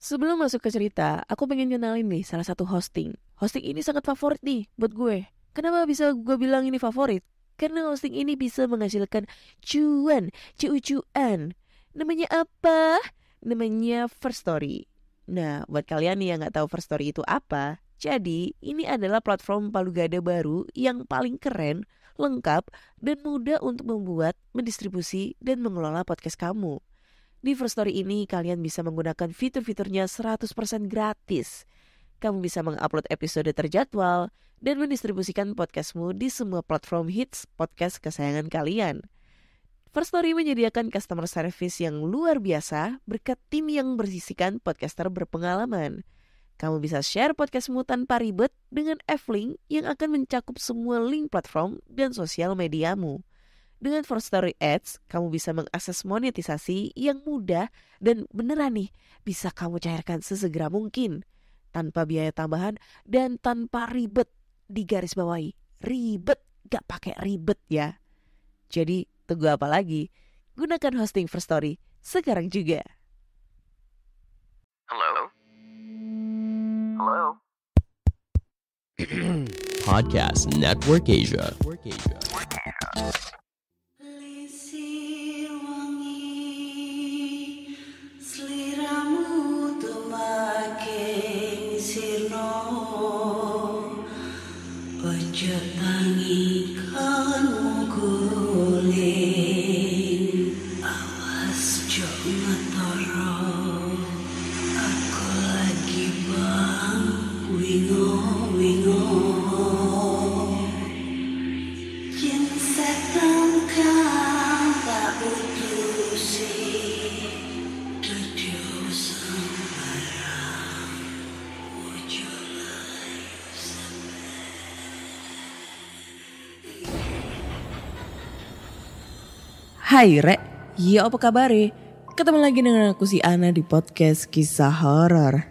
Sebelum masuk ke cerita, aku pengen kenalin nih salah satu hosting. Hosting ini sangat favorit nih buat gue. Kenapa bisa gue bilang ini favorit? Karena hosting ini bisa menghasilkan cuan. Namanya apa? Namanya First Story. Nah, buat kalian nih yang gak tahu First Story itu apa, jadi ini adalah platform palu gada baru yang paling keren, lengkap, dan mudah untuk membuat, mendistribusi, dan mengelola podcast kamu. Di First Story ini kalian bisa menggunakan fitur-fiturnya 100% gratis. Kamu bisa mengupload episode terjadwal dan mendistribusikan podcastmu di semua platform hits podcast kesayangan kalian. First Story menyediakan customer service yang luar biasa berkat tim yang berisikan podcaster berpengalaman. Kamu bisa share podcastmu tanpa ribet dengan F-Link yang akan mencakup semua link platform dan sosial mediamu. Dengan First Story Ads, kamu bisa mengakses monetisasi yang mudah dan beneran nih bisa kamu cairkan sesegera mungkin. Tanpa biaya tambahan dan tanpa ribet. Digarisbawahi, ribet gak pakai ribet ya. Jadi tunggu apa lagi? Gunakan hosting First Story sekarang juga. Hello? Hello? Podcast Network Asia. Lisir wangi seliramu tumaking sirno ojo tangi kanmu guling awas jo ngetoro aku lagi bang wingo yen setan kang tak putusi dudu sembarang ojo lae Hai Rek, ya apa kabar? Ketemu lagi dengan aku si Ana di podcast kisah horor.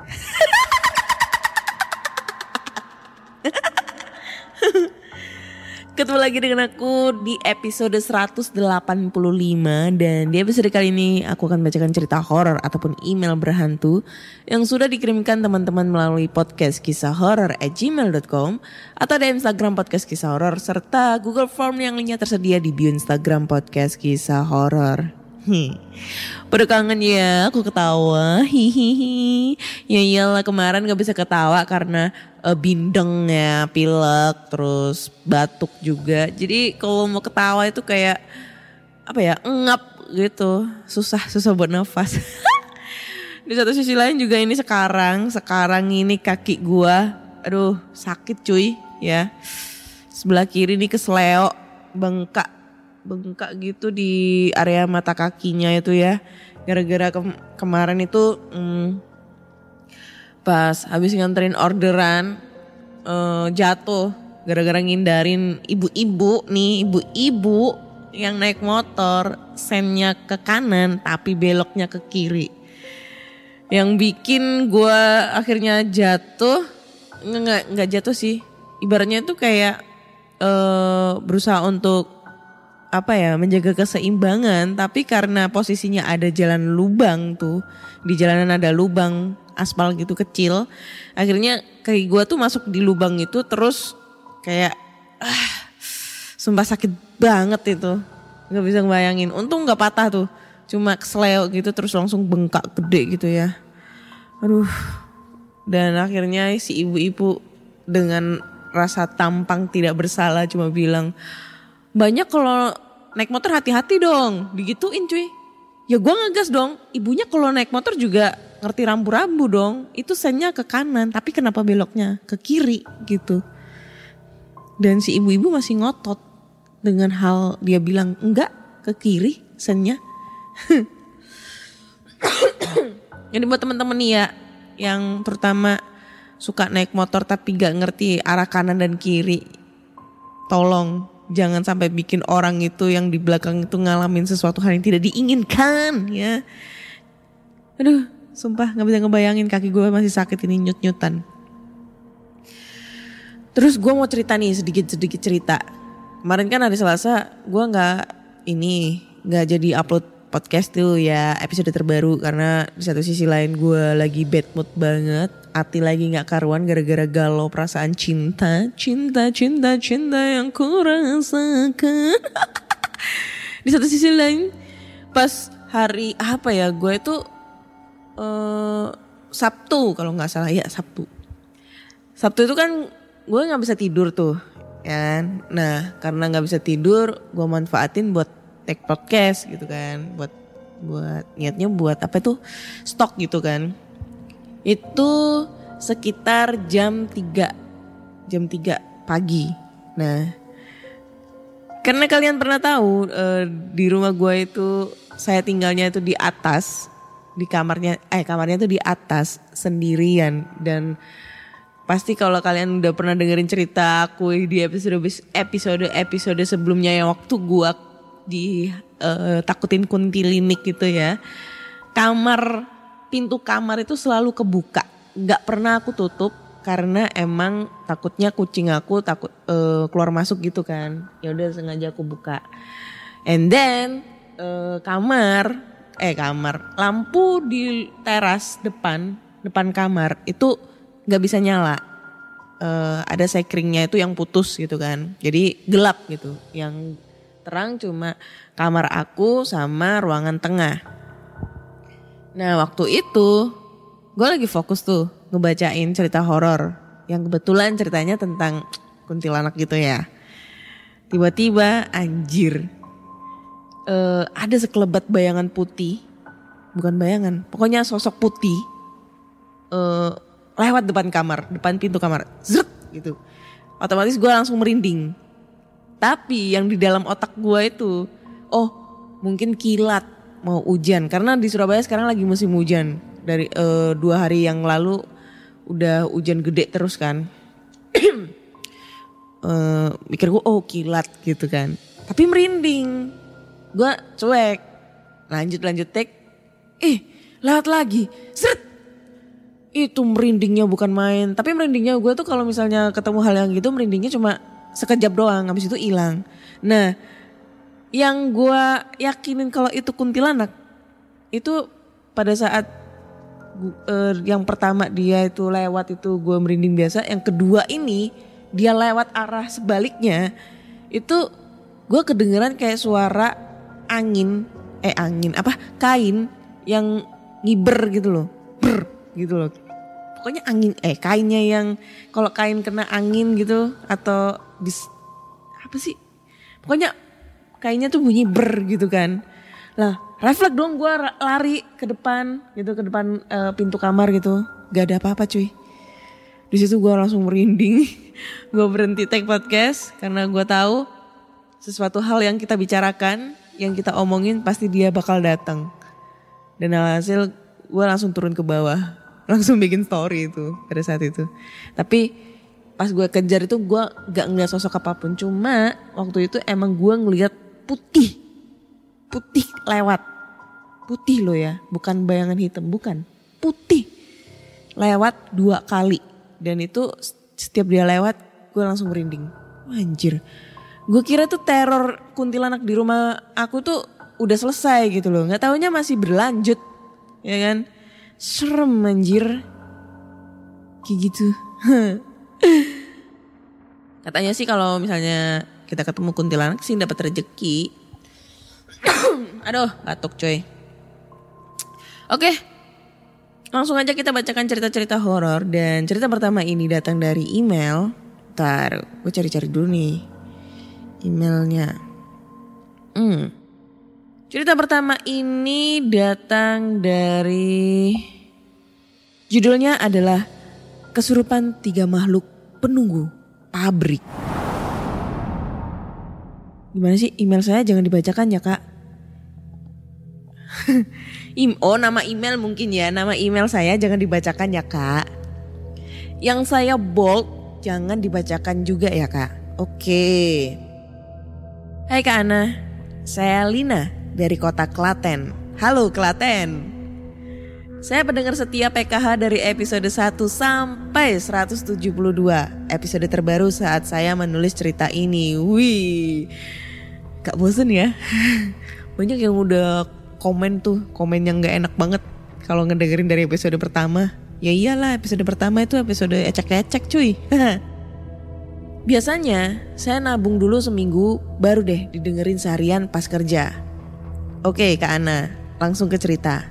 Ketemu lagi dengan aku di episode 185 dan di episode kali ini aku akan bacakan cerita horor ataupun email berhantu yang sudah dikirimkan teman-teman melalui podcast kisah horor@gmail.com atau di Instagram podcast kisah horor serta Google Form yang linknya tersedia di bio Instagram podcast kisah horor. Pada kangen ya aku ketawa. Hihihi. Ya iyalah kemarin gak bisa ketawa karena bindeng ya, pilek, terus batuk juga. Jadi kalau mau ketawa itu kayak apa ya, ngap gitu. Susah buat nafas. Di satu sisi lain juga ini sekarang ini kaki gua aduh sakit cuy ya. Sebelah kiri nih kesleo, bengkak gitu di area mata kakinya itu ya. Gara-gara kemarin itu pas habis nganterin orderan jatuh gara-gara ngindarin ibu-ibu yang naik motor, sennya ke kanan tapi beloknya ke kiri. Yang bikin gue akhirnya jatuh, nggak jatuh sih. Ibaratnya itu kayak berusaha untuk menjaga keseimbangan, tapi karena posisinya ada jalan lubang tuh, di jalanan ada lubang aspal gitu kecil, akhirnya kaki gue tuh masuk di lubang itu terus kayak sumpah sakit banget itu, nggak bisa ngebayangin. Untung nggak patah tuh, cuma kesleo gitu terus langsung bengkak gede gitu ya. Aduh, dan akhirnya si ibu-ibu dengan rasa tampang tidak bersalah cuma bilang, banyak kalau naik motor hati-hati dong, digituin cuy. Ya gue ngegas dong, ibunya kalau naik motor juga ngerti rambu-rambu dong. Itu sennya ke kanan, tapi kenapa beloknya ke kiri gitu. Dan si ibu-ibu masih ngotot dengan hal dia bilang enggak ke kiri sennya. Jadi buat teman-teman nih ya, yang terutama suka naik motor tapi gak ngerti arah kanan dan kiri, tolong jangan sampai bikin orang itu yang di belakang itu ngalamin sesuatu hal yang tidak diinginkan ya. Aduh, sumpah gak bisa ngebayangin, kaki gue masih sakit ini nyut-nyutan. Terus gue mau cerita nih, sedikit cerita. Kemarin kan hari Selasa gue gak jadi upload podcast tuh ya episode terbaru. Karena di satu sisi lain gue lagi bad mood banget. Hati lagi gak karuan gara-gara galau perasaan cinta. Cinta yang ku rasakan. Di satu sisi lain pas hari apa ya, gue itu Sabtu kalau gak salah ya, Sabtu itu kan gue gak bisa tidur tuh kan. Nah karena gak bisa tidur gue manfaatin buat take podcast gitu kan. Buat niatnya buat apa tuh, stok gitu kan. Itu sekitar jam 3 pagi. Nah karena kalian pernah tahu di rumah gue itu saya tinggalnya itu di atas. Di kamarnya tuh di atas sendirian. Dan pasti kalau kalian udah pernah dengerin cerita aku di episode sebelumnya yang waktu gua takutin kuntilinik gitu ya. Pintu kamar itu selalu kebuka. Gak pernah aku tutup karena emang takutnya kucing aku takut keluar masuk gitu kan. Ya udah sengaja aku buka. And then lampu di teras depan kamar itu gak bisa nyala. Ada sekringnya itu yang putus gitu kan. Jadi gelap gitu. Yang terang cuma kamar aku sama ruangan tengah. Nah waktu itu gue lagi fokus tuh ngebacain cerita horor. Yang kebetulan ceritanya tentang kuntilanak gitu ya. Tiba-tiba anjir. Ada sekelebat bayangan putih. Bukan bayangan, pokoknya sosok putih. Lewat depan pintu kamar, zret gitu. Otomatis gue langsung merinding. Tapi yang di dalam otak gue itu, mungkin kilat mau hujan. Karena di Surabaya sekarang lagi musim hujan. Dari 2 hari yang lalu udah hujan gede terus kan. Mikir gue kilat gitu kan. Tapi merinding. Gue cuek. Lanjut take. Lewat lagi, zret. Itu merindingnya bukan main. Tapi merindingnya gue tuh kalau misalnya ketemu hal yang gitu merindingnya cuma sekejap doang. Habis itu hilang. Nah yang gue yakinin kalau itu kuntilanak. Itu pada saat yang pertama dia itu lewat itu gue merinding biasa. Yang kedua ini dia lewat arah sebaliknya. Itu gue kedengeran kayak suara kain yang ngiber gitu loh. Gitu loh. Pokoknya kainnya yang kalau kain kena angin gitu atau pokoknya kainnya tuh bunyi ber gitu kan. Lah, refleks dong gue lari ke depan pintu kamar gitu. Gak ada apa-apa cuy. Di situ gue langsung merinding. Gue berhenti take podcast karena gue tahu sesuatu hal yang kita bicarakan, yang kita omongin pasti dia bakal datang. Dan alhasil gue langsung turun ke bawah. Langsung bikin story itu pada saat itu. Tapi pas gue kejar itu gue gak ngeliat sosok apapun. Cuma waktu itu emang gue ngeliat putih lewat. Putih loh ya, bukan bayangan hitam, bukan. Putih lewat 2 kali. Dan itu setiap dia lewat gue langsung merinding. Anjir. Gue kira tuh teror kuntilanak di rumah aku tuh udah selesai gitu loh. Gak taunya masih berlanjut. Ya kan. Serem anjir. Kayak gitu. Katanya sih kalau misalnya kita ketemu kuntilanak sih dapat rezeki. Aduh, batuk coy. Oke. Langsung aja kita bacakan cerita-cerita horor. Dan cerita pertama ini datang dari email. Ntar gue cari-cari dulu nih emailnya. Cerita pertama ini datang dari, judulnya adalah Kesurupan 3 Makhluk Penunggu Pabrik. Gimana sih email saya jangan dibacakan ya kak? Nama email mungkin ya, nama email saya jangan dibacakan ya kak. Yang saya bold jangan dibacakan juga ya kak. Oke. Hai Kak Ana, saya Lina dari kota Klaten. Halo Klaten. Saya pendengar setia PKH dari episode 1 sampai 172. Episode terbaru saat saya menulis cerita ini. Wih, gak bosen ya? Banyak yang udah komen yang gak enak banget kalau ngedengerin dari episode pertama. Ya iyalah, episode pertama itu episode ecek-ecek cuy. Biasanya saya nabung dulu seminggu baru deh didengerin seharian pas kerja. Oke Kak Ana, langsung ke cerita.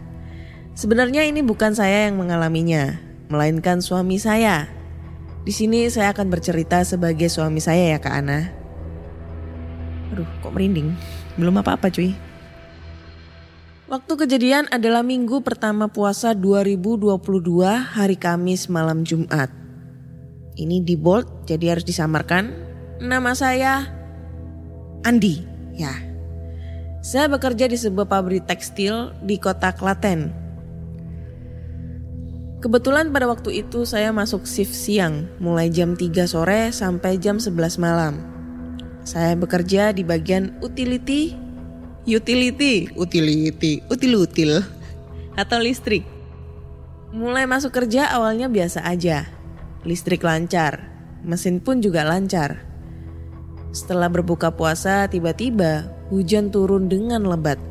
Sebenarnya ini bukan saya yang mengalaminya, melainkan suami saya. Di sini saya akan bercerita sebagai suami saya ya Kak Ana. Aduh kok merinding, belum apa-apa cuy. Waktu kejadian adalah minggu pertama puasa 2022 hari Kamis malam Jumat. Ini di bold jadi harus disamarkan. Nama saya Andi ya. Saya bekerja di sebuah pabrik tekstil di kota Klaten. Kebetulan pada waktu itu saya masuk shift siang mulai jam 3 sore sampai jam 11 malam. Saya bekerja di bagian util atau listrik. Mulai masuk kerja awalnya biasa aja. Listrik lancar, mesin pun juga lancar. Setelah berbuka puasa tiba-tiba hujan turun dengan lebat.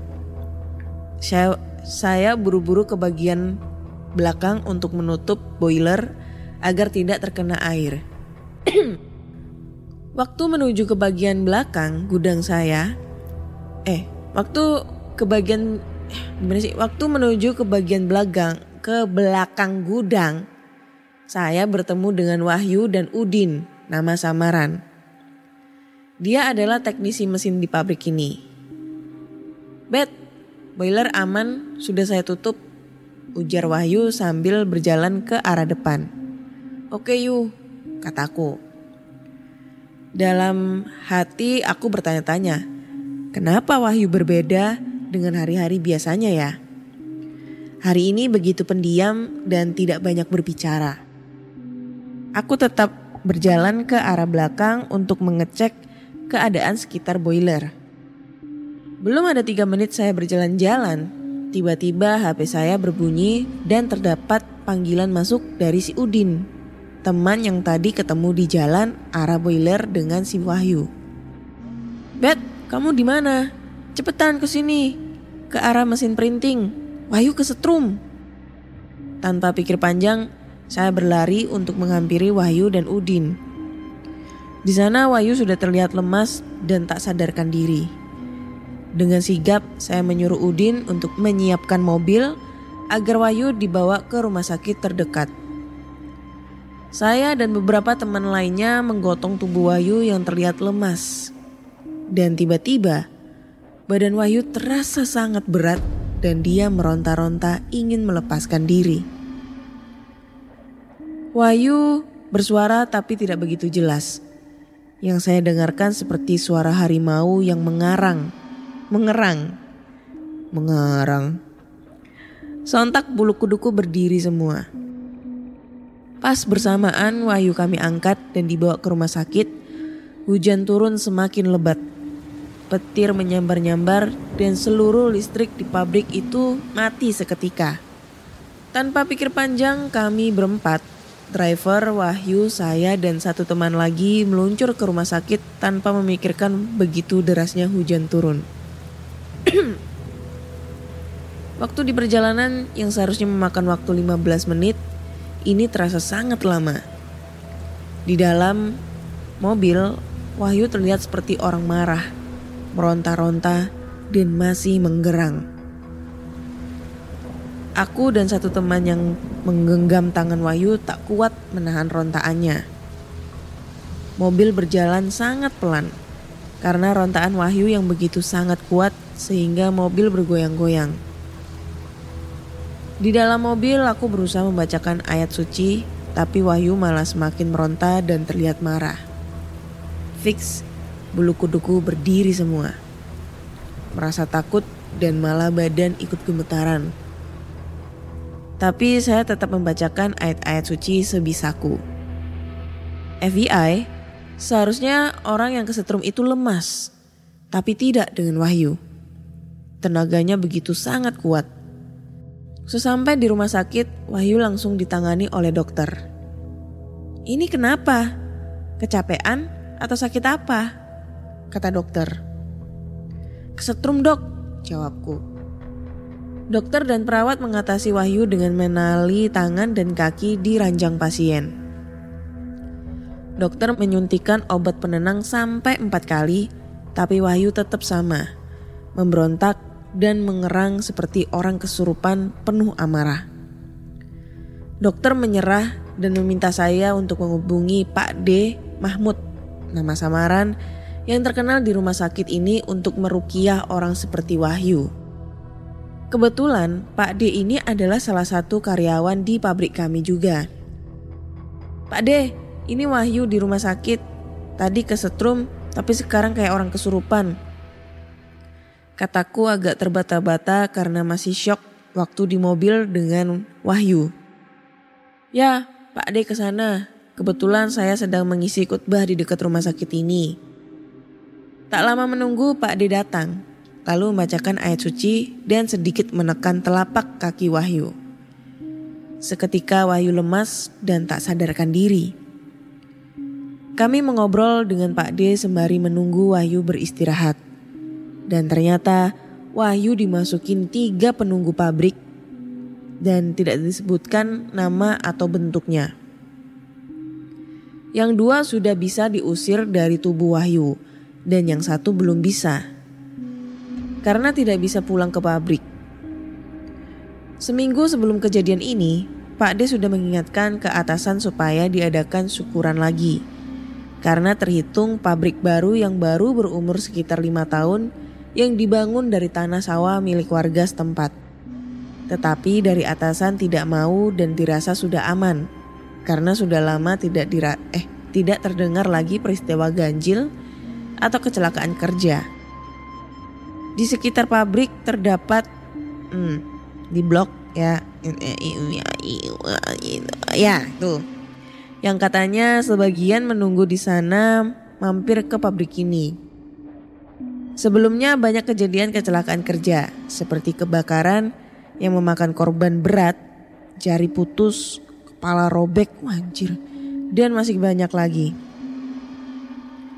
Saya buru-buru ke bagian belakang untuk menutup boiler agar tidak terkena air. Waktu menuju ke bagian belakang gudang saya, Waktu menuju ke bagian belakang gudang, saya bertemu dengan Wahyu dan Udin, nama samaran. Dia adalah teknisi mesin di pabrik ini. Bet, boiler aman, sudah saya tutup, ujar Wahyu sambil berjalan ke arah depan. Oke Yu, kataku. Dalam hati aku bertanya-tanya, kenapa Wahyu berbeda dengan hari-hari biasanya ya? Hari ini begitu pendiam dan tidak banyak berbicara. Aku tetap berjalan ke arah belakang untuk mengecek keadaan sekitar boiler. Belum ada 3 menit saya berjalan-jalan, tiba-tiba HP saya berbunyi dan terdapat panggilan masuk dari si Udin, teman yang tadi ketemu di jalan arah boiler dengan si Wahyu. Bet, kamu di mana? Cepetan ke sini, ke arah mesin printing. Wahyu kesetrum. Tanpa pikir panjang, saya berlari untuk menghampiri Wahyu dan Udin. Di sana Wahyu sudah terlihat lemas dan tak sadarkan diri. Dengan sigap saya menyuruh Udin untuk menyiapkan mobil agar Wahyu dibawa ke rumah sakit terdekat. Saya dan beberapa teman lainnya menggotong tubuh Wahyu yang terlihat lemas. Dan tiba-tiba badan Wahyu terasa sangat berat dan dia meronta-ronta ingin melepaskan diri. Wahyu bersuara tapi tidak begitu jelas. Yang saya dengarkan seperti suara harimau yang mengerang. Sontak bulu kuduku berdiri semua. Pas bersamaan Wahyu kami angkat dan dibawa ke rumah sakit, hujan turun semakin lebat. Petir menyambar-nyambar dan seluruh listrik di pabrik itu mati seketika. Tanpa pikir panjang kami berempat, driver, Wahyu, saya dan satu teman lagi meluncur ke rumah sakit tanpa memikirkan begitu derasnya hujan turun. Waktu di perjalanan yang seharusnya memakan waktu 15 menit, ini terasa sangat lama. Di dalam mobil, Wahyu terlihat seperti orang marah, meronta-ronta dan masih menggerang. Aku dan satu teman yang menggenggam tangan Wahyu tak kuat menahan rontaannya. Mobil berjalan sangat pelan karena rontaan Wahyu yang begitu sangat kuat sehingga mobil bergoyang-goyang. Di dalam mobil aku berusaha membacakan ayat suci, tapi Wahyu malah semakin meronta dan terlihat marah. Fix, bulu kuduku berdiri semua. Merasa takut dan malah badan ikut gemetaran. Tapi saya tetap membacakan ayat-ayat suci sebisaku. FBI, seharusnya orang yang kesetrum itu lemas, tapi tidak dengan Wahyu. Tenaganya begitu sangat kuat. Sesampai di rumah sakit, Wahyu langsung ditangani oleh dokter. Ini kenapa? Kecapean atau sakit apa? Kata dokter. Kesetrum dok, jawabku. Dokter dan perawat mengatasi Wahyu dengan menali tangan dan kaki di ranjang pasien. Dokter menyuntikkan obat penenang sampai 4 kali, tapi Wahyu tetap sama, memberontak dan mengerang seperti orang kesurupan penuh amarah. Dokter menyerah dan meminta saya untuk menghubungi Pak D. Mahmud, nama samaran yang terkenal di rumah sakit ini untuk meruqyah orang seperti Wahyu. Kebetulan Pak D ini adalah salah satu karyawan di pabrik kami juga. Pak D, ini Wahyu di rumah sakit. Tadi kesetrum tapi sekarang kayak orang kesurupan. Kataku agak terbata-bata karena masih syok waktu di mobil dengan Wahyu. Ya, Pak D kesana. Kebetulan saya sedang mengisi khutbah di dekat rumah sakit ini. Tak lama menunggu Pak D datang. Lalu membacakan ayat suci dan sedikit menekan telapak kaki Wahyu. Seketika Wahyu lemas dan tak sadarkan diri. Kami mengobrol dengan Pak D sembari menunggu Wahyu beristirahat. Dan ternyata Wahyu dimasukin 3 penunggu pabrik dan tidak disebutkan nama atau bentuknya. Yang 2 sudah bisa diusir dari tubuh Wahyu dan yang 1 belum bisa. Karena tidak bisa pulang ke pabrik. Seminggu sebelum kejadian ini, Pak D sudah mengingatkan ke atasan supaya diadakan syukuran lagi. Karena terhitung pabrik baru yang baru berumur sekitar 5 tahun yang dibangun dari tanah sawah milik warga setempat. Tetapi dari atasan tidak mau dan dirasa sudah aman. Karena sudah lama tidak terdengar lagi peristiwa ganjil atau kecelakaan kerja. Di sekitar pabrik terdapat di blok ya tuh yang katanya sebagian menunggu di sana mampir ke pabrik ini. Sebelumnya banyak kejadian kecelakaan kerja seperti kebakaran yang memakan korban berat, jari putus, kepala robek, dan masih banyak lagi.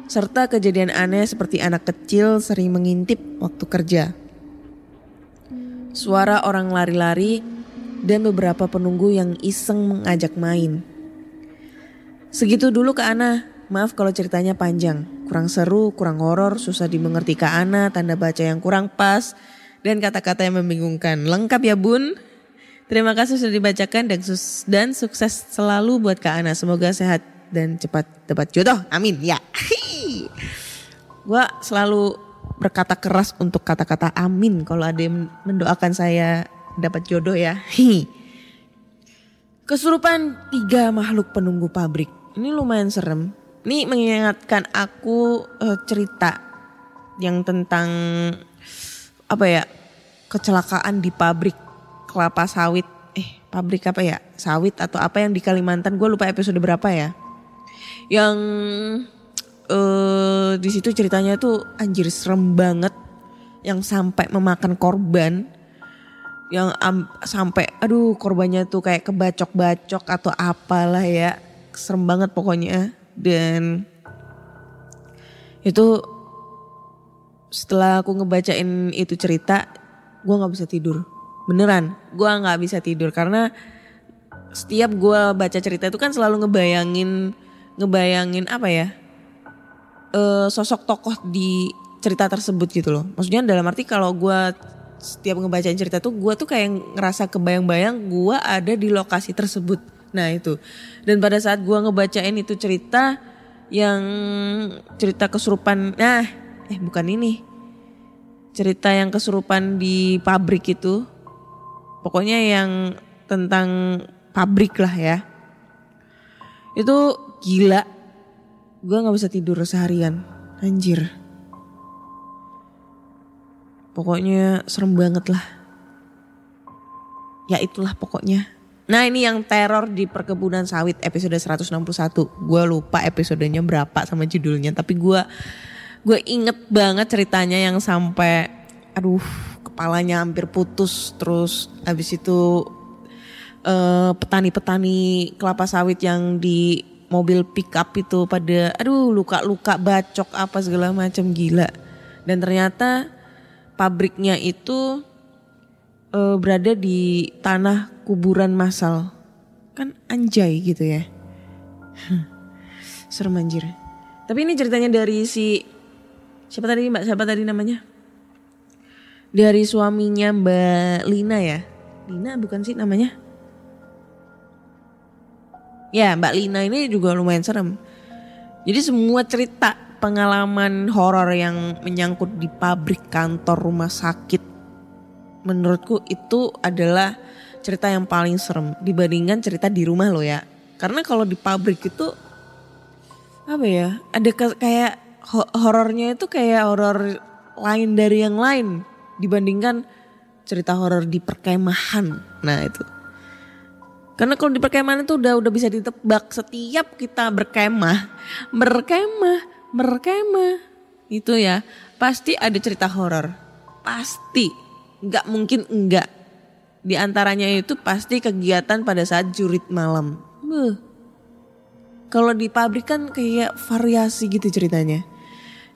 Serta kejadian aneh seperti anak kecil sering mengintip waktu kerja. Suara orang lari-lari dan beberapa penunggu yang iseng mengajak main. Segitu dulu Kak Ana, maaf kalau ceritanya panjang. Kurang seru, kurang horor, susah dimengerti Kak Ana, tanda baca yang kurang pas, dan kata-kata yang membingungkan. Lengkap ya Bun? Terima kasih sudah dibacakan dan sukses selalu buat Kak Ana. Semoga sehat dan cepat dapat jodoh. Amin ya. Gue selalu berkata keras untuk kata-kata amin kalau ada yang mendoakan saya dapat jodoh ya. Kesurupan 3 makhluk penunggu pabrik. Ini lumayan serem. Ini mengingatkan aku cerita yang tentang kecelakaan di pabrik kelapa sawit. Pabrik apa ya? Sawit atau apa yang di Kalimantan. Gue lupa episode berapa ya. Yang di situ ceritanya tuh anjir serem banget, yang sampai memakan korban, yang sampai korbannya tuh kayak kebacok-bacok atau apalah ya, serem banget pokoknya. Dan itu setelah aku ngebacain itu cerita, gue nggak bisa tidur, beneran gue nggak bisa tidur karena setiap gue baca cerita itu kan selalu ngebayangin sosok tokoh di cerita tersebut gitu loh. Maksudnya dalam arti kalau gue setiap ngebacain cerita tuh gue tuh kayak ngerasa kebayang-bayang gue ada di lokasi tersebut. Nah itu. Dan pada saat gue ngebacain itu cerita yang cerita kesurupan, cerita yang kesurupan di pabrik itu. Pokoknya yang tentang pabrik lah ya. Itu gila. Gue gak bisa tidur seharian. Anjir. Pokoknya serem banget lah. Ya itulah pokoknya. Nah ini yang teror di perkebunan sawit episode 161. Gue lupa episodenya berapa sama judulnya. Tapi gue inget banget ceritanya yang sampai kepalanya hampir putus. Terus habis itu petani-petani kelapa sawit yang di mobil pick up itu pada luka-luka bacok apa segala macam, gila. Dan ternyata pabriknya itu berada di tanah kuburan massal. Kan anjay gitu ya. Serem anjir. Tapi ini ceritanya dari siapa tadi namanya? Dari suaminya Mbak Lina ya. Lina bukan sih namanya? Ya, Mbak Lina ini juga lumayan serem. Jadi semua cerita pengalaman horor yang menyangkut di pabrik, kantor, rumah sakit, menurutku itu adalah cerita yang paling serem dibandingkan cerita di rumah lo ya. Karena kalau di pabrik itu apa ya, ada kayak horornya itu kayak horor lain dari yang lain dibandingkan cerita horor di perkemahan. Nah itu. Karena kalau di perkemahan itu udah bisa ditebak setiap kita berkemah itu ya pasti ada cerita horor, pasti, nggak mungkin enggak. Di antaranya itu pasti kegiatan pada saat jurit malam. Kalau di pabrik kan kayak variasi gitu ceritanya.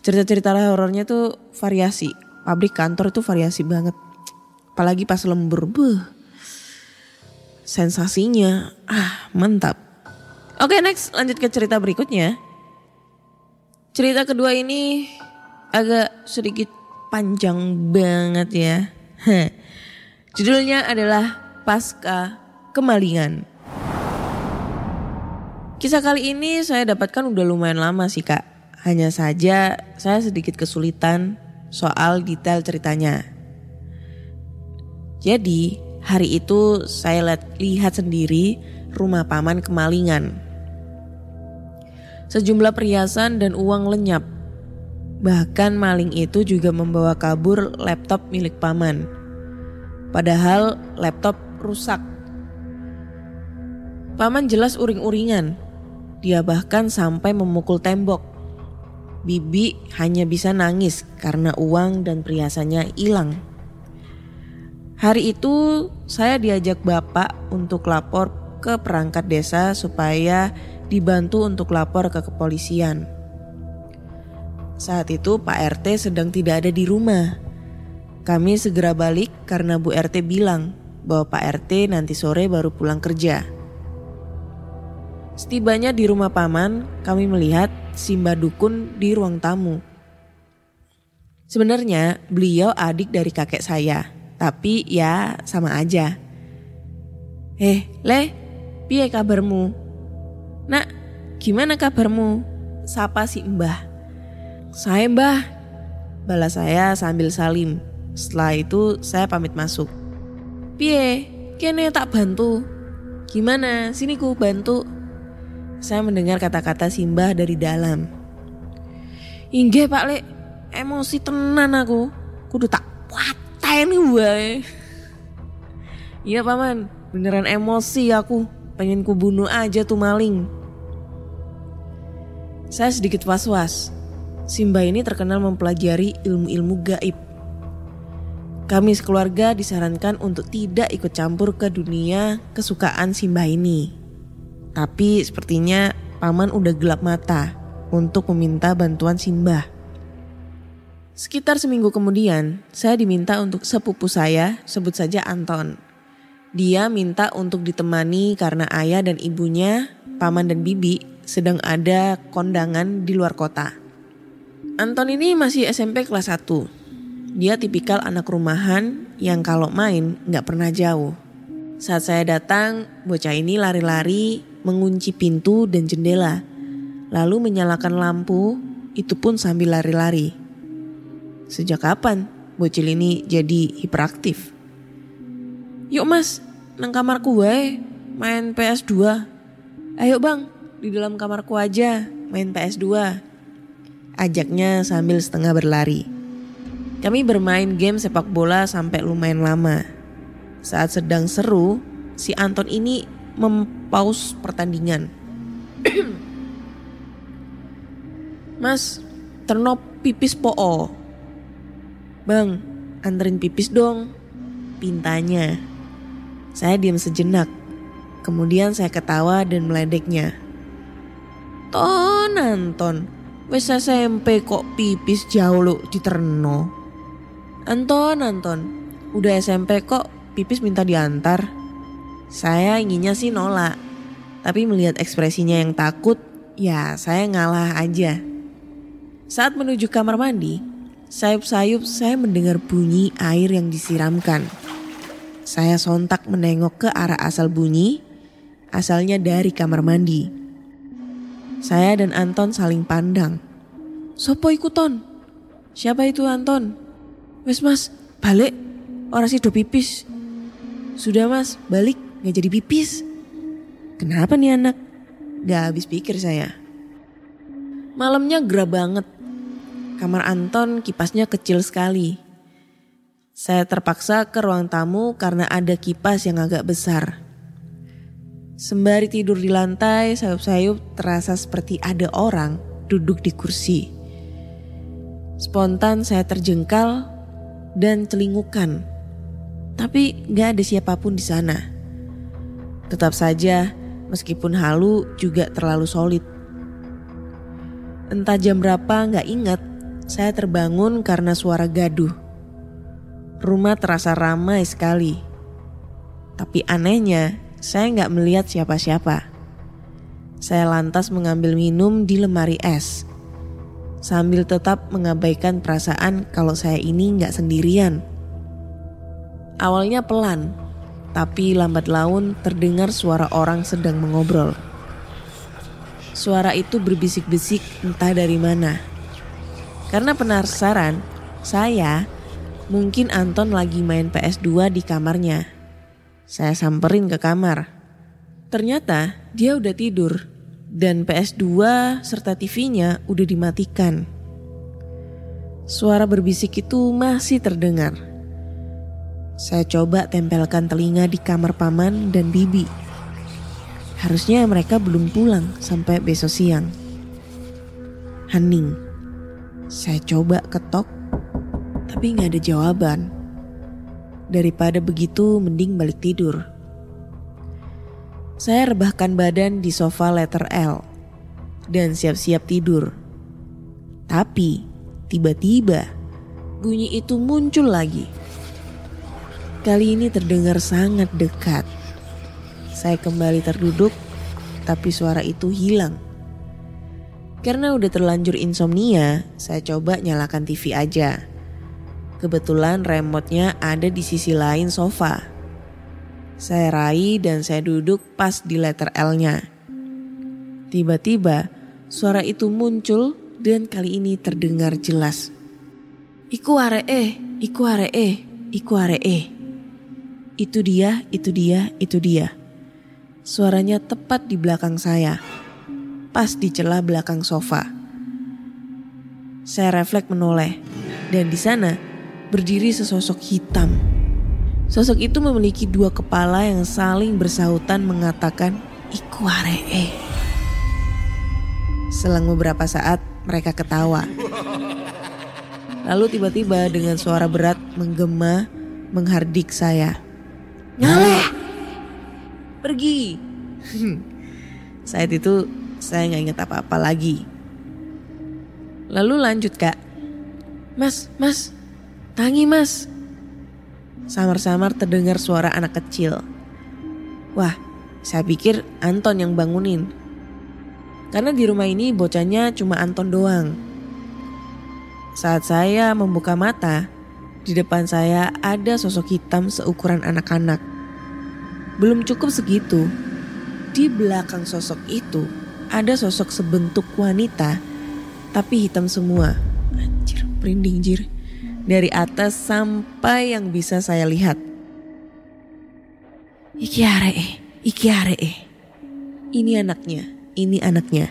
Cerita-cerita horornya tuh variasi. Pabrik, kantor itu variasi banget. Apalagi pas lembur, sensasinya mantap. Oke, next lanjut ke cerita berikutnya. Cerita kedua ini agak sedikit panjang banget ya. Judulnya adalah Pasca Kemalingan. Kisah kali ini saya dapatkan udah lumayan lama sih Kak. Hanya saja saya sedikit kesulitan soal detail ceritanya. Jadi hari itu saya lihat sendiri rumah paman kemalingan. Sejumlah perhiasan dan uang lenyap. Bahkan maling itu juga membawa kabur laptop milik paman. Padahal laptop rusak. Paman jelas uring-uringan. Dia bahkan sampai memukul tembok. Bibi hanya bisa nangis karena uang dan perhiasannya hilang. Hari itu saya diajak bapak untuk lapor ke perangkat desa supaya dibantu untuk lapor ke kepolisian. Saat itu Pak RT sedang tidak ada di rumah. Kami segera balik karena Bu RT bilang bahwa Pak RT nanti sore baru pulang kerja. Setibanya di rumah paman, kami melihat Simbah Dukun di ruang tamu. Sebenarnya beliau adik dari kakek saya. Tapi ya sama aja. Le, piye kabarmu? Nak, gimana kabarmu? Sapa si Mbah. Saya Mbah, balas saya sambil salim. Setelah itu saya pamit masuk. Piye, kene tak bantu. Gimana, sini ku bantu. Saya mendengar kata-kata si Mbah dari dalam. Inggih Pak Le, emosi tenan aku. Kudu tak ini wae. Iya paman, beneran emosi aku. Pengen ku bunuh aja tuh maling. Saya sedikit was-was. Simbah ini terkenal mempelajari ilmu-ilmu gaib. Kami sekeluarga disarankan untuk tidak ikut campur ke dunia kesukaan Simbah ini. Tapi sepertinya paman udah gelap mata untuk meminta bantuan Simbah. Sekitar seminggu kemudian, saya diminta untuk sepupu saya, sebut saja Anton. Dia minta untuk ditemani karena ayah dan ibunya, paman dan bibi, sedang ada kondangan di luar kota. Anton ini masih SMP kelas 1. Dia tipikal anak rumahan yang kalau main gak pernah jauh. Saat saya datang, bocah ini lari-lari mengunci pintu dan jendela. Lalu menyalakan lampu, itu pun sambil lari-lari. Sejak kapan bocil ini jadi hiperaktif? Yuk mas, nang kamarku wae main PS2. Ayo bang, di dalam kamarku aja main PS2. Ajaknya sambil setengah berlari. Kami bermain game sepak bola sampai lumayan lama. Saat sedang seru, si Anton ini mempause pertandingan. Mas, terno pipis po'o. Bang, anterin pipis dong, pintanya. Saya diam sejenak. Kemudian saya ketawa dan meledeknya. Anton, wes SMP kok pipis jauh lo diterno. Anton, udah SMP kok pipis minta diantar. Saya inginnya sih nolak. Tapi melihat ekspresinya yang takut, ya saya ngalah aja. Saat menuju kamar mandi, sayup-sayup saya mendengar bunyi air yang disiramkan. Saya sontak menengok ke arah asal bunyi, asalnya dari kamar mandi. Saya dan Anton saling pandang. Sopo iku Ton? Siapa itu Anton? Wes mas, balik. Orang si do pipis. Sudah mas, balik. Gak jadi pipis. Kenapa nih anak? Gak habis pikir saya. Malamnya gerah banget. Kamar Anton kipasnya kecil sekali. Saya terpaksa ke ruang tamu karena ada kipas yang agak besar. Sembari tidur di lantai, sayup-sayup terasa seperti ada orang duduk di kursi. Spontan saya terjengkal dan celingukan. Tapi gak ada siapapun di sana. Tetap saja, meskipun halu juga terlalu solid. Entah jam berapa gak ingat, saya terbangun karena suara gaduh. Rumah terasa ramai sekali. Tapi anehnya, saya gak melihat siapa-siapa. Saya lantas mengambil minum di lemari es. Sambil tetap mengabaikan perasaan kalau saya ini gak sendirian. Awalnya pelan, tapi lambat laun terdengar suara orang sedang mengobrol. Suara itu berbisik-bisik entah dari mana. Karena penasaran, saya mungkin Anton lagi main PS2 di kamarnya. Saya samperin ke kamar. Ternyata dia udah tidur dan PS2 serta TV-nya udah dimatikan. Suara berbisik itu masih terdengar. Saya coba tempelkan telinga di kamar paman dan bibi. Harusnya mereka belum pulang sampai besok siang. Hening. Saya coba ketok, tapi gak ada jawaban. Daripada begitu mending balik tidur. Saya rebahkan badan di sofa letter L dan siap-siap tidur. Tapi tiba-tiba bunyi itu muncul lagi. Kali ini terdengar sangat dekat. Saya kembali terduduk, tapi suara itu hilang. Karena udah terlanjur insomnia, saya coba nyalakan TV aja. Kebetulan remote-nya ada di sisi lain sofa. Saya raih dan saya duduk pas di letter L-nya. Tiba-tiba suara itu muncul dan kali ini terdengar jelas. Iku aree, iku aree, iku aree. Itu dia, itu dia, itu dia. Suaranya tepat di belakang saya, pas di celah belakang sofa. Saya refleks menoleh dan di sana berdiri sesosok hitam. Sosok itu memiliki dua kepala yang saling bersahutan mengatakan iku aree. Selang beberapa saat mereka ketawa. Lalu tiba-tiba dengan suara berat menggema menghardik saya. Ngaleh! Pergi! Saat itu saya gak ingat apa-apa lagi. Lalu lanjut kak. Mas, tangi mas. Samar-samar terdengar suara anak kecil. Wah, saya pikir Anton yang bangunin. Karena di rumah ini bocahnya cuma Anton doang. Saat saya membuka mata, di depan saya ada sosok hitam seukuran anak-anak. Belum cukup segitu, di belakang sosok itu ada sosok sebentuk wanita, tapi hitam semua. Anjir, merinding jir. Dari atas sampai yang bisa saya lihat. Iki aree, iki aree. Ini anaknya, ini anaknya.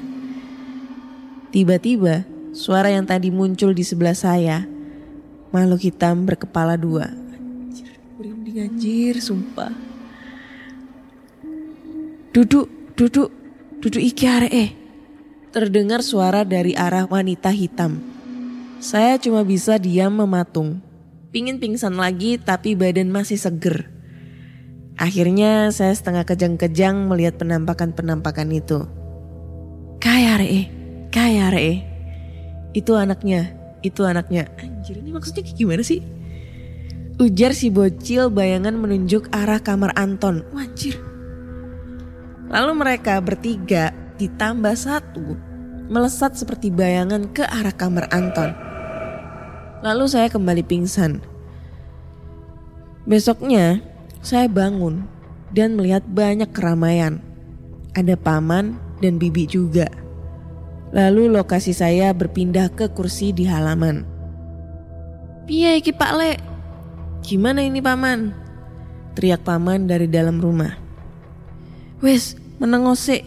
Tiba-tiba suara yang tadi muncul di sebelah saya, makhluk hitam berkepala dua. Anjir, merinding anjir, sumpah. Duduk iki aree. Terdengar suara dari arah wanita hitam. Saya cuma bisa diam mematung. Pingin pingsan lagi tapi badan masih seger. Akhirnya saya setengah kejang-kejang melihat penampakan-penampakan itu. Kaya ree. Itu anaknya. Anjir, ini maksudnya kayak gimana sih? Ujar si bocil bayangan menunjuk arah kamar Anton. Wajir. Lalu mereka bertiga ditambah satu melesat seperti bayangan ke arah kamar Anton. Lalu saya kembali pingsan. Besoknya saya bangun dan melihat banyak keramaian. Ada paman dan bibi juga. Lalu lokasi saya berpindah ke kursi di halaman. "Piye iki Pak Lek? Gimana ini paman?" teriak paman dari dalam rumah. "Wes, menengo sik.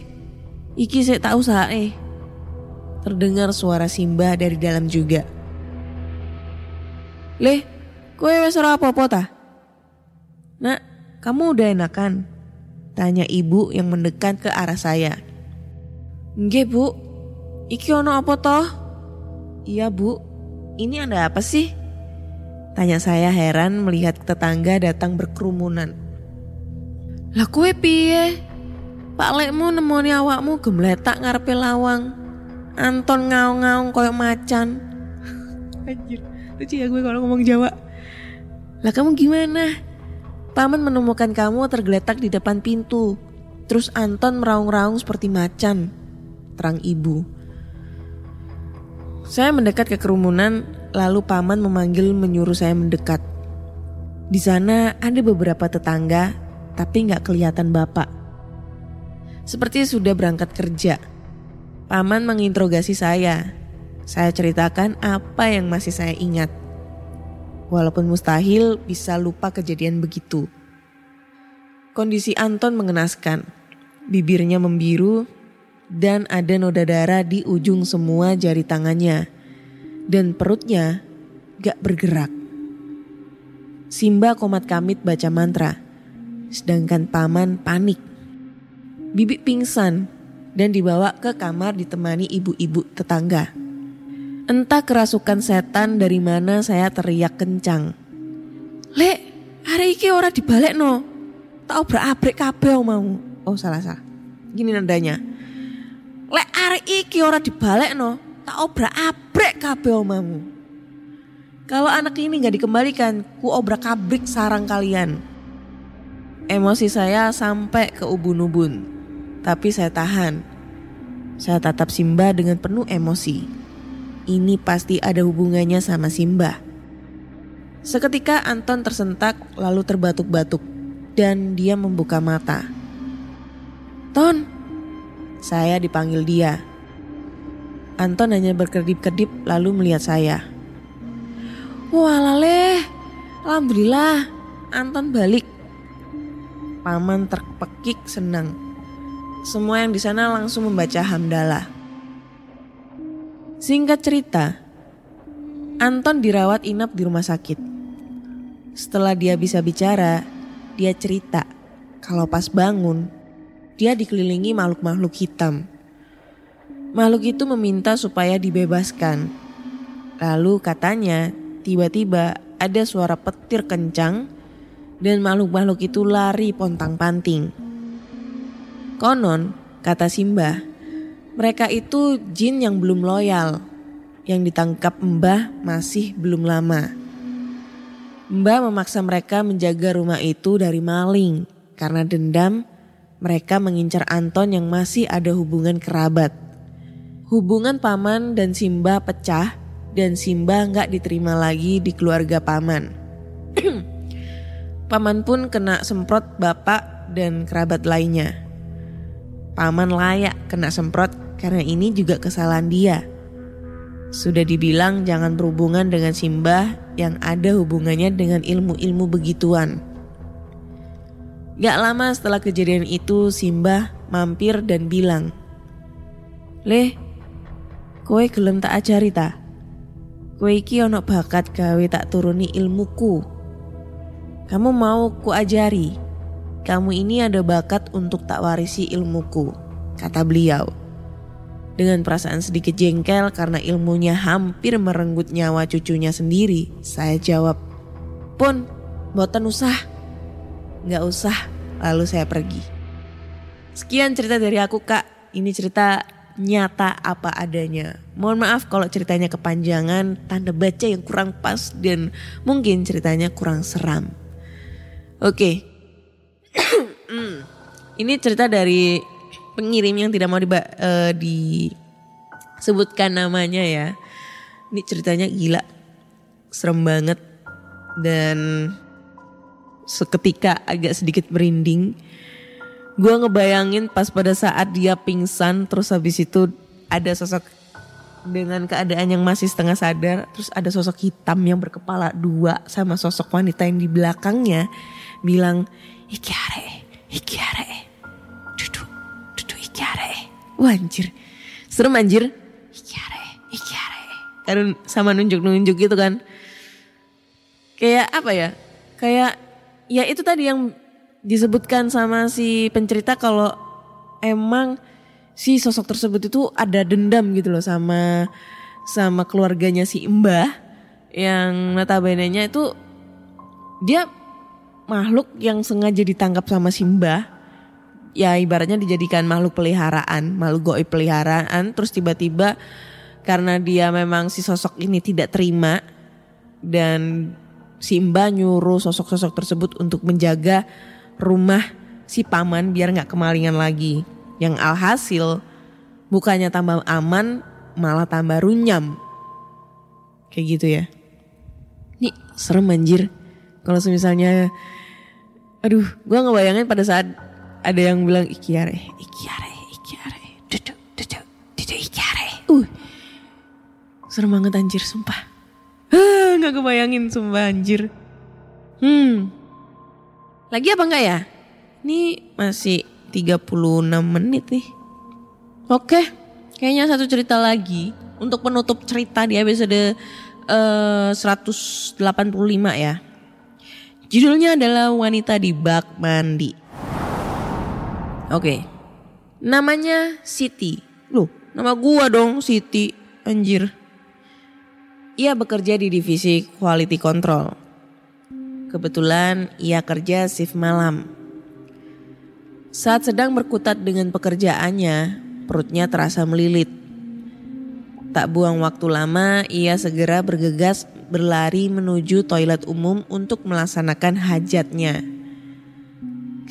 Iki sik tak usahae." Terdengar suara Simbah dari dalam juga. "Leh, kowe wes ora apa-apa ta?" "Nak, kamu udah enakan?" tanya ibu yang mendekat ke arah saya. "Nggih bu, iki ono apa toh?" "Iya bu, ini ada apa sih?" tanya saya heran melihat tetangga datang berkerumunan. "Lah kowe piye? Pak Lekmu nemoni awakmu gemletak ngarepe lawang. Anton ngaung-ngaung koyo macan." Anjir, lucu ya gue kalau ngomong Jawa. "Lah kamu gimana? Paman menemukan kamu tergeletak di depan pintu. Terus Anton meraung-raung seperti macan," terang ibu. Saya mendekat ke kerumunan, lalu paman memanggil menyuruh saya mendekat. Di sana ada beberapa tetangga, tapi gak kelihatan bapak. Seperti sudah berangkat kerja. Paman menginterogasi saya. Saya ceritakan apa yang masih saya ingat. Walaupun mustahil bisa lupa kejadian begitu. Kondisi Anton mengenaskan. Bibirnya membiru dan ada noda darah di ujung semua jari tangannya. Dan perutnya gak bergerak. Simbah komat kamit baca mantra. Sedangkan paman panik. Bibi pingsan dan dibawa ke kamar ditemani ibu-ibu tetangga. Entah kerasukan setan dari mana saya teriak kencang. "Lek, hari iki ora dibalekno. Tak obrak-abrik kabeh omahmu." Oh salah. Gini nadanya. "Lek hari iki ora dibalekno, tak obrak-abrik kabeh omahmu." Kalau anak ini gak dikembalikan, ku obrak-abrik sarang kalian. Emosi saya sampai ke ubun-ubun. Tapi saya tahan. Saya tatap Simbah dengan penuh emosi. Ini pasti ada hubungannya sama Simbah. Seketika Anton tersentak lalu terbatuk-batuk dan dia membuka mata. "Ton," saya dipanggil dia. Anton hanya berkedip-kedip lalu melihat saya. "Walaleh, alhamdulillah Anton balik." Paman terpekik senang. Semua yang di sana langsung membaca hamdalah. Singkat cerita, Anton dirawat inap di rumah sakit. Setelah dia bisa bicara, dia cerita kalau pas bangun, dia dikelilingi makhluk-makhluk hitam. Makhluk itu meminta supaya dibebaskan. Lalu katanya tiba-tiba ada suara petir kencang dan makhluk-makhluk itu lari pontang-panting. Konon, kata Simbah, mereka itu jin yang belum loyal, yang ditangkap Mbah masih belum lama. Mbah memaksa mereka menjaga rumah itu dari maling. Karena dendam, mereka mengincar Anton yang masih ada hubungan kerabat. Hubungan paman dan Simbah pecah dan Simbah gak diterima lagi di keluarga paman. Paman pun kena semprot bapak dan kerabat lainnya. Paman layak kena semprot karena ini juga kesalahan dia. Sudah dibilang jangan berhubungan dengan Simbah yang ada hubungannya dengan ilmu-ilmu begituan. Gak lama setelah kejadian itu Simbah mampir dan bilang, "Leh, kowe gelem tak ajari ta? Kowe iki ono bakat gawe tak turuni ilmuku. Kamu mau ku ajari? Kamu ini ada bakat untuk tak warisi ilmuku," kata beliau. Dengan perasaan sedikit jengkel karena ilmunya hampir merenggut nyawa cucunya sendiri, saya jawab, "Pun, mboten usah." "Gak usah," lalu saya pergi. Sekian cerita dari aku, Kak. Ini cerita nyata apa adanya. Mohon maaf kalau ceritanya kepanjangan, tanda baca yang kurang pas dan mungkin ceritanya kurang seram. Oke. Ini cerita dari pengirim yang tidak mau disebutkan namanya ya. Ini ceritanya gila, serem banget dan seketika agak sedikit merinding. Gue ngebayangin pas pada saat dia pingsan, terus habis itu ada sosok dengan keadaan yang masih setengah sadar, terus ada sosok hitam yang berkepala dua sama sosok wanita yang di belakangnya bilang, Ikiare, duduk Ikiare. Wah anjir, serem anjir. Ikiare. Karena sama nunjuk gitu kan. Kayak apa ya? Kayak ya itu tadi yang disebutkan sama si pencerita kalau emang si sosok tersebut itu ada dendam gitu loh sama keluarganya si Mbah yang notabene-nya itu dia makhluk yang sengaja ditangkap sama si Mbah. Ya ibaratnya dijadikan makhluk peliharaan, makhluk gaib peliharaan, terus tiba-tiba karena dia memang si sosok ini tidak terima dan si Mbah nyuruh sosok-sosok tersebut untuk menjaga rumah si paman biar gak kemalingan lagi. Yang alhasil bukannya tambah aman malah tambah runyam. Kayak gitu ya. Ini serem anjir. Kalau misalnya aduh gue ngebayangin pada saat ada yang bilang Ikiare, duduk Ikiare. Serem banget anjir sumpah. Gak kebayangin sumpah anjir. Lagi apa enggak ya? Ini masih 36 menit nih. Oke, kayaknya satu cerita lagi. Untuk penutup cerita di episode 185 ya. Judulnya adalah Wanita di Bak Mandi. Oke, namanya Siti. Loh, nama gua dong Siti, anjir. Ia bekerja di divisi quality control. Kebetulan ia kerja shift malam. Saat sedang berkutat dengan pekerjaannya, perutnya terasa melilit. Tak buang waktu lama, ia segera bergegas berlari menuju toilet umum untuk melaksanakan hajatnya.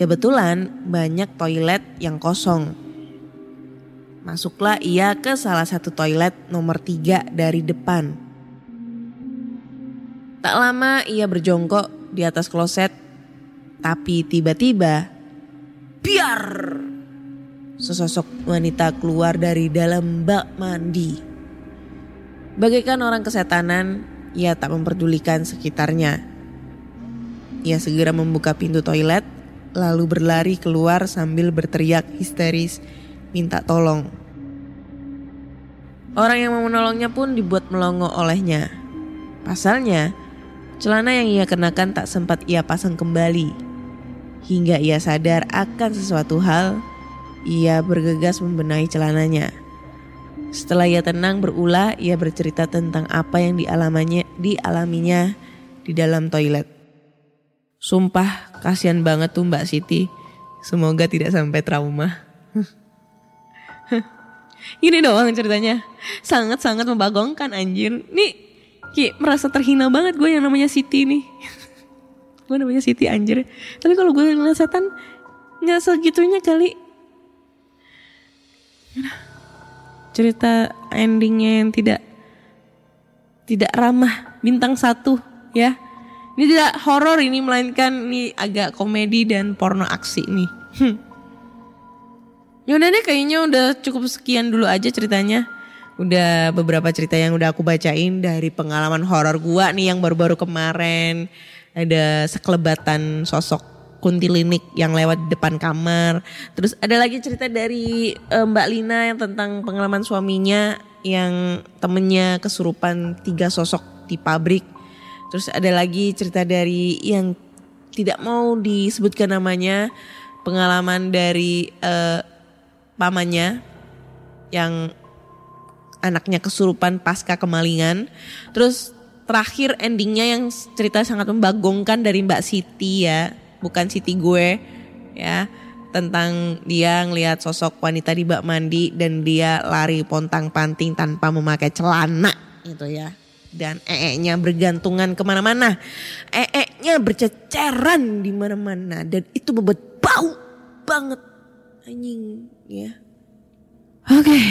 Kebetulan banyak toilet yang kosong. Masuklah ia ke salah satu toilet nomor 3 dari depan. Tak lama ia berjongkok di atas kloset, tapi tiba-tiba, biar! Sesosok wanita keluar dari dalam bak mandi. Bagaikan orang kesetanan, ia tak memperdulikan sekitarnya. Ia segera membuka pintu toilet, lalu berlari keluar sambil berteriak histeris, minta tolong. Orang yang mau menolongnya pun dibuat melongo olehnya. Pasalnya, celana yang ia kenakan tak sempat ia pasang kembali. Hingga ia sadar akan sesuatu hal, ia bergegas membenahi celananya. Setelah ia tenang berulah, ia bercerita tentang apa yang dialaminya di dalam toilet. Sumpah kasihan banget tuh Mbak Siti. Semoga tidak sampai trauma. Ini doang ceritanya. Sangat-sangat membagongkan anjir. Nih kayak merasa terhina banget gue yang namanya Siti nih. Gue namanya Siti anjir. Tapi kalau gue ngeliat setan gak segitunya kali. Cerita endingnya yang tidak ramah bintang 1 ya. Ini tidak horor ini, melainkan ini agak komedi dan porno aksi nih. Yaudah deh, kayaknya udah cukup sekian dulu aja ceritanya. Udah beberapa cerita yang udah aku bacain dari pengalaman horor gua nih yang baru-baru kemarin. Ada sekelebatan sosok kuntilanak yang lewat di depan kamar. Terus ada lagi cerita dari Mbak Lina yang tentang pengalaman suaminya yang temennya kesurupan 3 sosok di pabrik. Terus ada lagi cerita dari yang tidak mau disebutkan namanya, pengalaman dari pamannya yang anaknya kesurupan pasca kemalingan. Terus terakhir endingnya yang cerita sangat membagongkan dari Mbak Siti ya, bukan Siti gue ya. tentang dia ngelihat sosok wanita di bak mandi dan dia lari pontang-panting tanpa memakai celana gitu ya. Dan ee-nya bergantungan kemana-mana, ee-nya berceceran di mana-mana dan itu membuat bau banget anjing ya. Oke,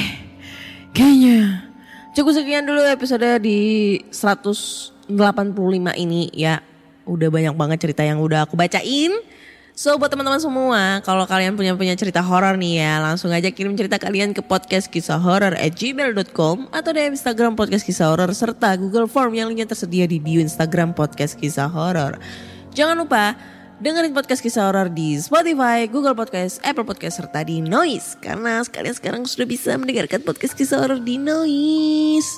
kayaknya cukup sekian dulu episode di 185 ini ya. Udah banyak banget cerita yang udah aku bacain. So buat teman-teman semua, kalau kalian punya cerita horor nih ya, langsung aja kirim cerita kalian ke podcastkisahhoror@gmail.com atau di Instagram Podcast Kisah Horor serta Google Form yang linknya tersedia di bio Instagram Podcast Kisah Horor. Jangan lupa dengerin Podcast Kisah Horor di Spotify, Google Podcast, Apple Podcast serta di Noise karena kalian sekarang sudah bisa mendengarkan Podcast Kisah Horor di Noise.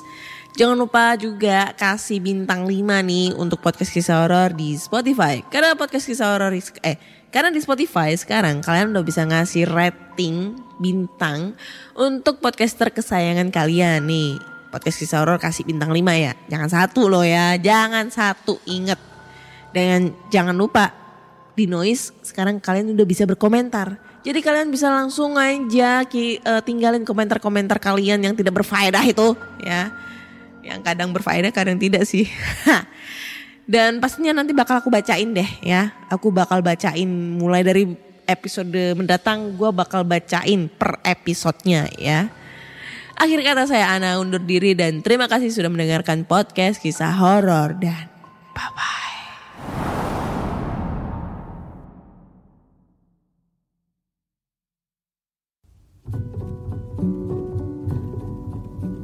Jangan lupa juga kasih bintang 5 nih untuk Podcast Kisah Horor di Spotify. Karena Podcast Kisah Horor karena di Spotify sekarang kalian udah bisa ngasih rating bintang untuk podcaster kesayangan kalian nih. Podcast Kisah Horor kasih bintang 5 ya. Jangan 1 loh ya, jangan 1, inget. Dan jangan lupa di Noise sekarang kalian udah bisa berkomentar. Jadi kalian bisa langsung aja tinggalin komentar-komentar kalian yang tidak berfaedah itu ya. Yang kadang berfaedah kadang tidak sih. Dan pastinya nanti bakal aku bacain deh ya. Aku bakal bacain mulai dari episode mendatang, gue bakal bacain per episodenya ya. Akhir kata saya Ana undur diri dan terima kasih sudah mendengarkan Podcast Kisah Horor dan bye-bye.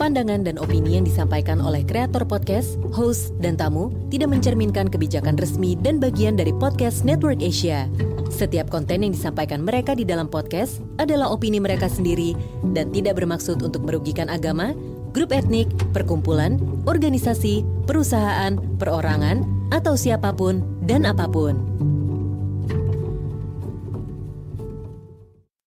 Pandangan dan opini yang disampaikan oleh kreator podcast, host, dan tamu tidak mencerminkan kebijakan resmi dan bagian dari Podcast Network Asia. Setiap konten yang disampaikan mereka di dalam podcast adalah opini mereka sendiri dan tidak bermaksud untuk merugikan agama, grup etnik, perkumpulan, organisasi, perusahaan, perorangan, atau siapapun dan apapun.